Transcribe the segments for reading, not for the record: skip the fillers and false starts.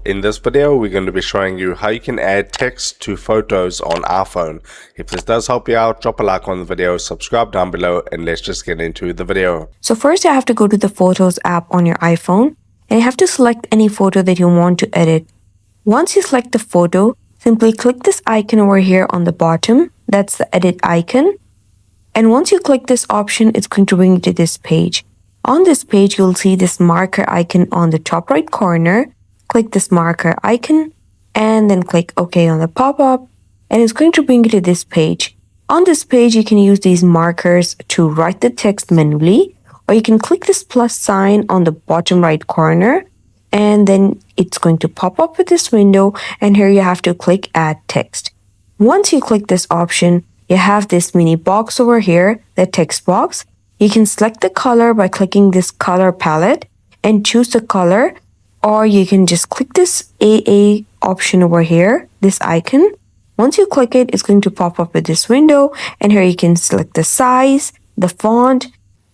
In this video, we're going to be showing you how you can add text to photos on iPhone. If this does help you out, drop a like on the video, subscribe down below, and let's just get into the video. So first you have to go to the Photos app on your iPhone and you have to select any photo that you want to edit. Once you select the photo, simply click this icon over here on the bottom. That's the edit icon. And once you click this option, it's going to bring you to this page. On this page, you'll see this marker icon on the top right corner. Click this marker icon and then click OK on the pop-up and it's going to bring you to this page. On this page, you can use these markers to write the text manually, or you can click this plus sign on the bottom right corner and then it's going to pop up with this window, and here you have to click add text. Once you click this option, you have this mini box over here, the text box. You can select the color by clicking this color palette and choose the color, or you can just click this AA option over here, this icon. Once you click it, it's going to pop up with this window, and here you can select the size, the font,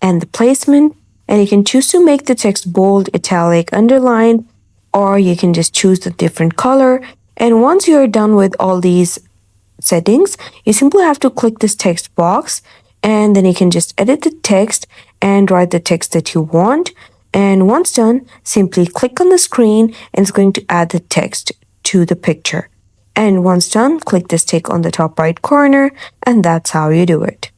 and the placement, and you can choose to make the text bold, italic, underlined, or you can just choose the different color. And once you're done with all these settings, you simply have to click this text box, and then you can just edit the text and write the text that you want. And once done, simply click on the screen and it's going to add the text to the picture. And once done, click this tick on the top right corner, and that's how you do it.